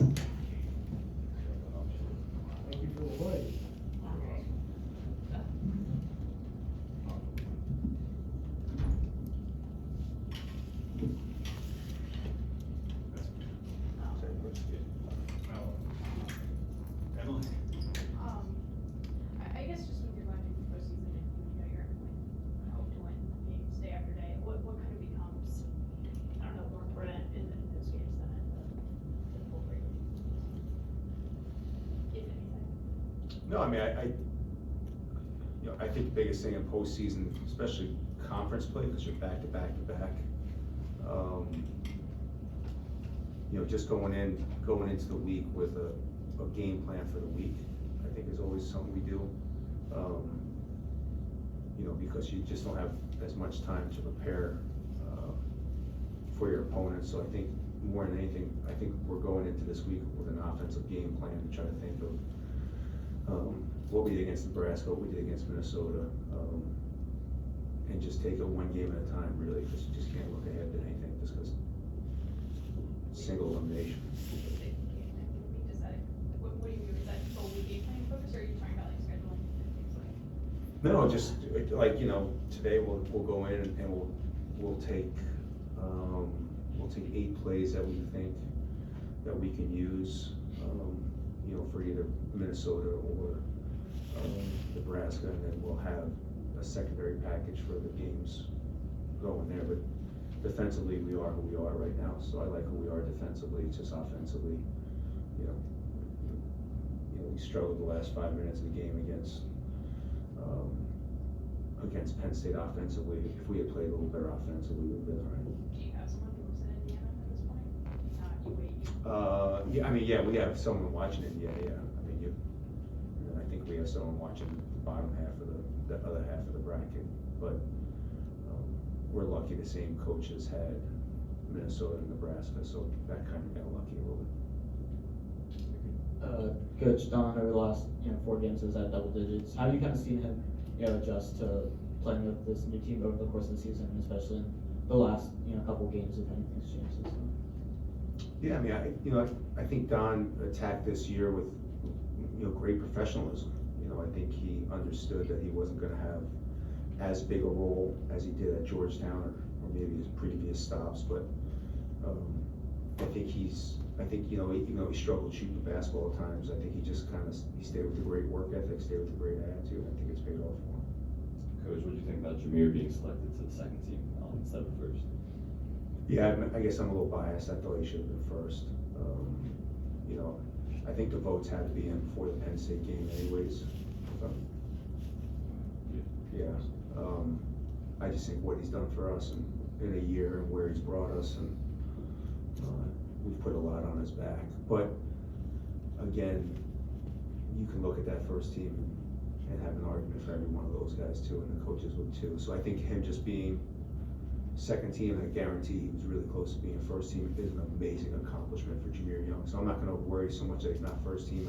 Thank you for the play. Emily? I guess just when you're going through the postseason and you know you're hope to win games day after day, what kind of becomes, I don't know, more important in those games than in the full regular season? If anything. No, I mean, I think the biggest thing in postseason, especially conference play, because you're back to back to back. Just going into the week with a game plan for the week, I think is always something we do. Because you just don't have as much time to prepare for your opponent. So I think more than anything, I think we're going into this week with an offensive game plan to try to think of what we did against Nebraska, what we did against Minnesota, and just take it one game at a time, really, because you just can't look ahead to anything just because single elimination. What do you do? Is that fully game planning focus, or are you talking about like scheduling and things like? No, just like, today we'll go in and we'll take 8 plays that we think that we can use, for either Minnesota or Nebraska, and then we'll have a secondary package for the games going there. But defensively, we are who we are right now, so I like who we are defensively. It's just offensively, we struggled the last 5 minutes of the game against Penn State offensively. If we had played a little better offensively, we would have been all right. Do you have someone who lives in Indiana at this point? Yeah, we have someone watching it. Yeah. I think we have someone watching the bottom half of the other half of the bracket, but we're lucky the same coaches had Minnesota and Nebraska, so that kind of got lucky a little bit. Coach Don, over the last 4 games has had double digits. How have you kind of seen him adjust to playing with this new team over the course of the season, especially in the last couple games, if anything's changed since then? Yeah, I think Don attacked this year with great professionalism. I think he understood that he wasn't going to have as big a role as he did at Georgetown or maybe his previous stops, but I think even though he struggled shooting the basketball at times, I think he just he stayed with the great work ethic, stayed with the great attitude. I think it's paid off for him. Coach, what do you think about Jameer being selected to the second team instead of first? Yeah, I guess I'm a little biased. I thought he should have been first. I think the votes had to be in before the Penn State game anyways. I just think what he's done for us in a year and where he's brought us, and we've put a lot on his back. But again, you can look at that first team and have an argument for every one of those guys too, and the coaches would too. So I think him just being second team, and I guarantee he was really close to being first team, is an amazing accomplishment for Jameer Young. So I'm not going to worry so much that he's not first team.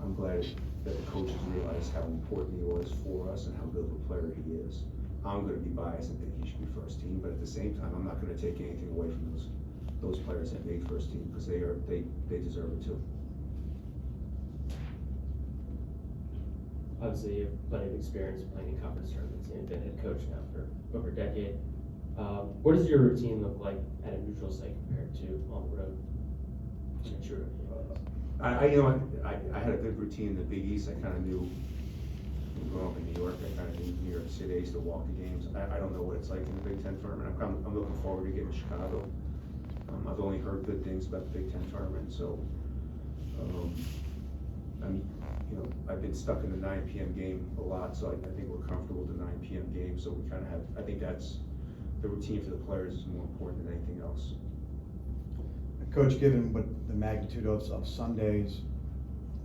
I'm glad that the coaches realized how important he was for us and how good of a player he is. I'm going to be biased and think he should be first team, but at the same time, I'm not going to take anything away from those players that made first team, because they deserve it too. Obviously, you have plenty of experience playing in conference tournaments and been head coach now for over a decade. What does your routine look like at a neutral site compared to on the road? I had a good routine in the Big East. I kind of knew, growing up in New York, I kind of knew New York City. I used to walk the games. I don't know what it's like in the Big Ten tournament. I'm looking forward to getting to Chicago. I've only heard good things about the Big Ten tournament, so I've been stuck in the 9 p.m. game a lot, so I think we're comfortable with the 9 p.m. game. So we kind of have, I think that's the routine for the players is more important than anything else. Coach, given what the magnitude of Sundays,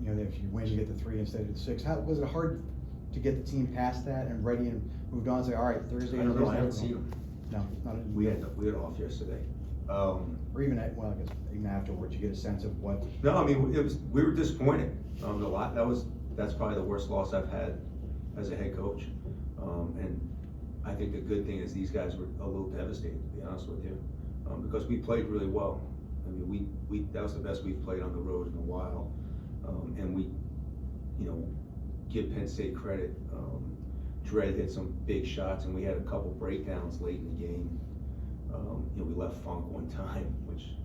if you win, you get the 3 instead of the 6. How was it hard to get the team past that and ready and moved on and say, all right, Thursday? I don't know. I haven't seen them. No, not in, We had off yesterday. or even I guess even afterwards, you get a sense of what. No, I mean we were disappointed. That's probably the worst loss I've had as a head coach, and I think the good thing is these guys were a little devastated, to be honest with you, because we played really well. I mean, that was the best we've played on the road in a while. And we, you know, give Penn State credit. Dredd hit some big shots, and we had a couple breakdowns late in the game. You know, we left Funk one time, which,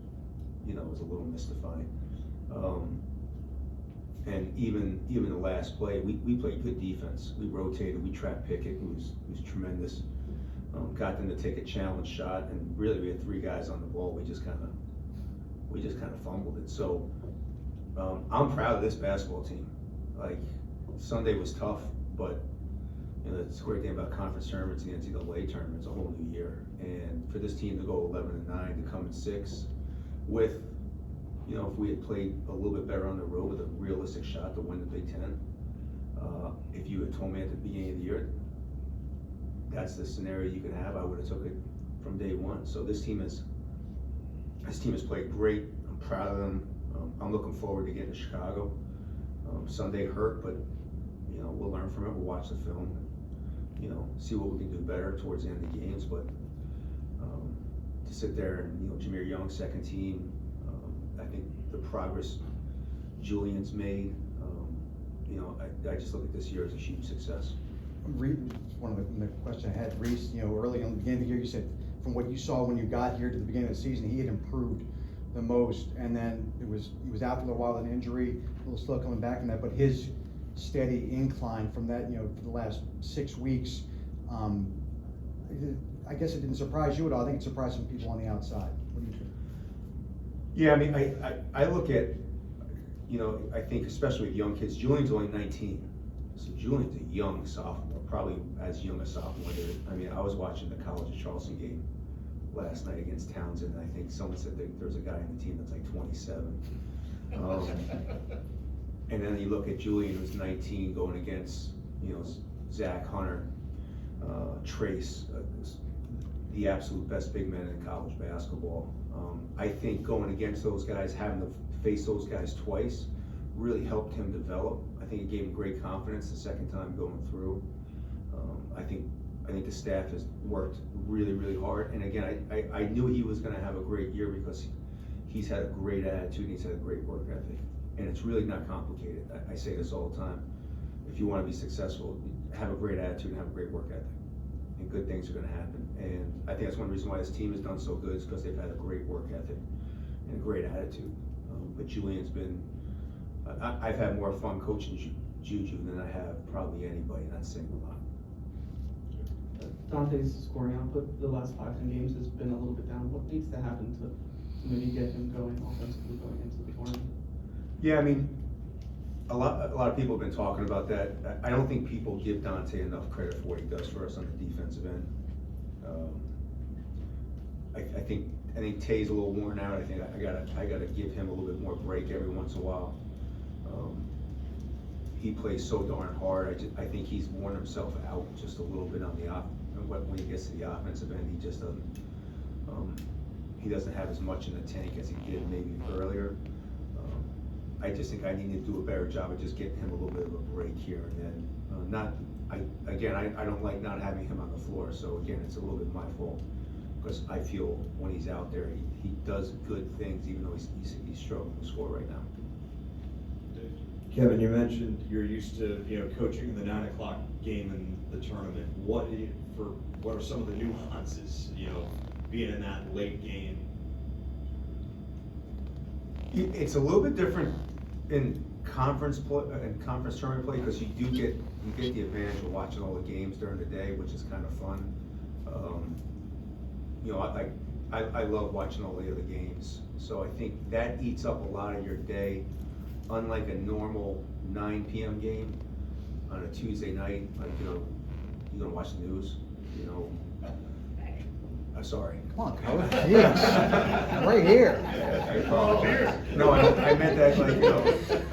you know, was a little mystifying. And even the last play, we played good defense. We rotated, we trapped Pickett, who was tremendous. Got them to take a challenge shot, and really we had 3 guys on the ball. We just kind of fumbled it. So I'm proud of this basketball team. Like, Sunday was tough, but you know, the great thing about conference tournaments and the NCAA tournament, it's a whole new year. And for this team to go 11-9, to come in 6 with, you know, if we had played a little bit better on the road with a realistic shot to win the Big Ten, if you had told me at the beginning of the year that's the scenario you could have, I would have took it from day one. So this team has played great. I'm proud of them. I'm looking forward to getting to Chicago. Sunday hurt, but you know, we'll learn from it. We'll watch the film, and, you know, see what we can do better towards the end of the games. But to sit there and, you know, Jameer Young, second team, I think the progress Julian's made, you know, I just look at this year as a huge success. One of the questions I had, Reese, you know, early in the beginning of the year, you said from what you saw when you got here to the beginning of the season, he had improved the most, and then he was out for a little while with an injury, a little slow coming back from that, but his steady incline from that, you know, for the last 6 weeks, I guess it didn't surprise you at all. I think it surprised some people on the outside. What do you think? Yeah, I mean, I look at, you know, I think especially with young kids, Julian's only 19, so Julian's a young sophomore, probably as young a sophomore. I mean, I was watching the College of Charleston game last night against Townsend, and I think someone said there's a guy in the team that's like 27. And then you look at Julian, who's 19, going against, you know, Zach Hunter, Trace, the absolute best big men in college basketball. I think going against those guys, having to face those guys twice, really helped him develop. I think it gave him great confidence the second time going through. I think the staff has worked really, really hard. And again, I knew he was going to have a great year because he's had a great attitude and he's had a great work ethic. And it's really not complicated. I say this all the time. If you want to be successful, have a great attitude and have a great work ethic, and good things are going to happen. And I think that's one reason why this team has done so good, is because they've had a great work ethic and a great attitude. But Julian's been, I've had more fun coaching Juju than I have probably anybody, and that's saying a lot. Dante's scoring output the last 5-10 games has been a little bit down. What needs to happen to maybe get him going offensively going into the tournament? Yeah, I mean, a lot of people have been talking about that. I don't think people give Dante enough credit for what he does for us on the defensive end. I think Tay's a little worn out. I think I gotta give him a little bit more break every once in a while. He plays so darn hard. I think he's worn himself out just a little bit on the when he gets to the offensive end. He just doesn't. He doesn't have as much in the tank as he did maybe earlier. I just think I need to do a better job of just getting him a little bit of a break here and then. I don't like not having him on the floor. So again, it's a little bit my fault, because I feel when he's out there, he does good things, even though he's struggling to score right now. Kevin, you mentioned you're used to, you know, coaching the 9 o'clock game in the tournament. What are some of the nuances, you know, being in that late game? It's a little bit different in conference tournament play, because you get the advantage of watching all the games during the day, which is kind of fun. You know, I love watching all the other games, so I think that eats up a lot of your day. Unlike a normal 9 p.m. game on a Tuesday night, like, you know, you're gonna watch the news, you know. I'm sorry. Come on, coach. Jeez. Right here. No, I meant that, like, you know,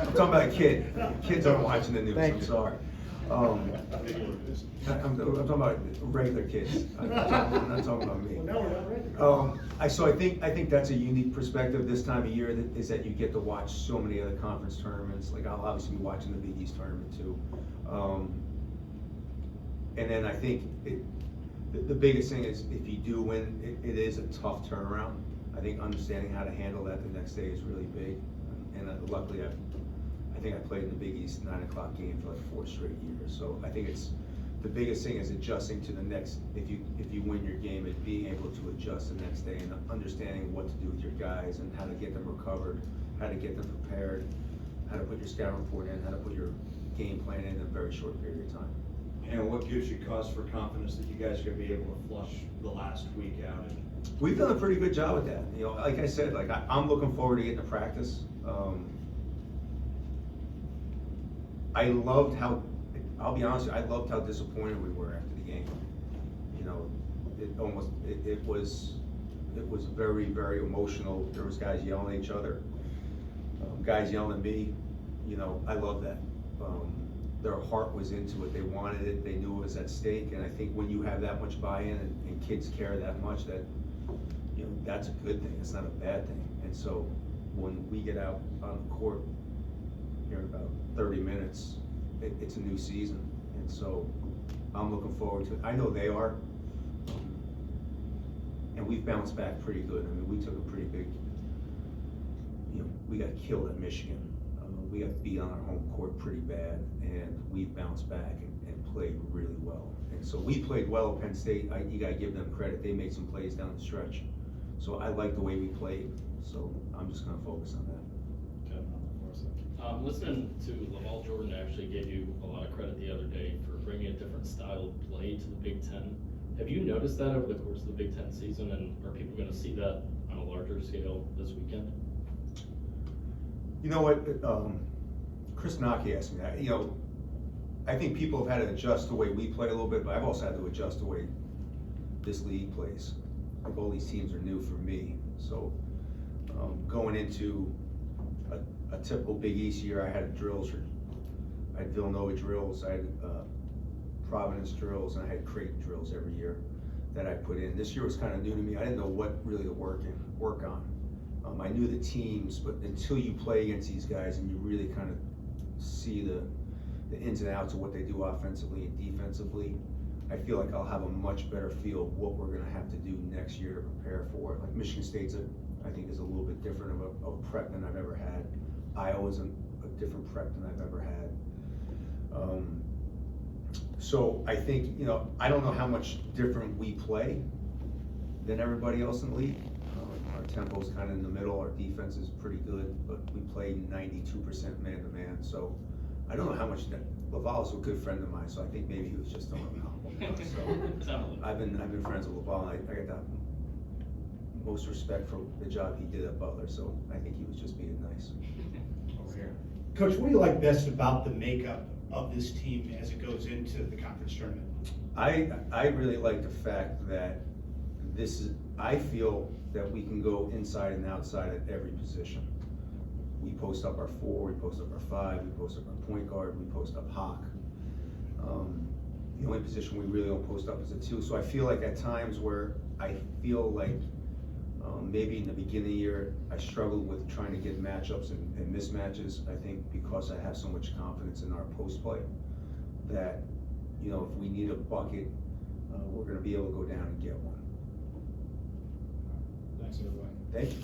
I'm talking about a kid. Kids aren't watching the news. I'm sorry. I'm talking about regular kids. I'm not talking about me. So I think that's a unique perspective this time of year, that you get to watch so many other conference tournaments. Like, I'll obviously be watching the Big East tournament too. And then I think the biggest thing is, if you do win, it is a tough turnaround. I think understanding how to handle that the next day is really big. And luckily, I think I played in the Big East 9 o'clock game for like 4 straight years. So I think it's, the biggest thing is adjusting to the next, if you win your game, it's being able to adjust the next day and understanding what to do with your guys and how to get them recovered, how to get them prepared, how to put your scout report in, how to put your game plan in a very short period of time. And what gives you cause for confidence that you guys are gonna be able to flush the last week out? We've done a pretty good job with that. You know, like I said, like I'm looking forward to getting to practice. I loved how, I'll be honest with you, I loved how disappointed we were after the game. You know, it was very, very emotional. There was guys yelling at each other, guys yelling at me. You know, I love that. Their heart was into it. They wanted it. They knew it was at stake. And I think when you have that much buy-in and kids care that much, that, you know, that's a good thing. It's not a bad thing. And so when we get out on the court here in about 30 minutes, it's a new season. And so I'm looking forward to it. I know they are. And we've bounced back pretty good. I mean, we took a pretty big, you know, we got killed at Michigan. We got beat on our home court pretty bad, and we've bounced back and played really well. And so we played well at Penn State. You gotta give them credit. They made some plays down the stretch. So I like the way we played. So I'm just gonna focus on that. Listening to Laval Jordan actually gave you a lot of credit the other day for bringing a different style of play to the Big Ten. Have you noticed that over the course of the Big Ten season, and are people gonna see that on a larger scale this weekend? You know what, Chris Naki asked me that. You know, I think people have had to adjust the way we play a little bit, but I've also had to adjust the way this league plays. Like all these teams are new for me. So going into a typical Big East year, I had drills. I had Villanova drills, I had Providence drills, and I had Creighton drills every year that I put in. This year was kind of new to me. I didn't know what really to work on. I knew the teams, but until you play against these guys and you really kind of see the ins and outs of what they do offensively and defensively, I feel like I'll have a much better feel of what we're gonna have to do next year to prepare for it. Like Michigan State's, I think, is a little bit different of a prep than I've ever had. Iowa's a different prep than I've ever had. So I think, you know, I don't know how much different we play than everybody else in the league. Our tempo's kind of in the middle, our defense is pretty good, but we play 92% man-to-man, so I don't know how much that, Laval's a good friend of mine, so I think maybe he was just throwing a compliment. So I've been friends with Laval, and I got the most respect for the job he did at Butler, so I think he was just being nice. Over here. Coach, what do you like best about the makeup of this team as it goes into the conference tournament? I really like the fact that I feel that we can go inside and outside at every position. We post up our 4, we post up our 5, we post up our point guard, we post up Hawk. The only position we really don't post up is a 2. So I feel like at times where I feel like maybe in the beginning of the year, I struggled with trying to get matchups and mismatches. I think because I have so much confidence in our post play that, you know, if we need a bucket, we're gonna be able to go down and get one. Thanks, everybody. Thank you.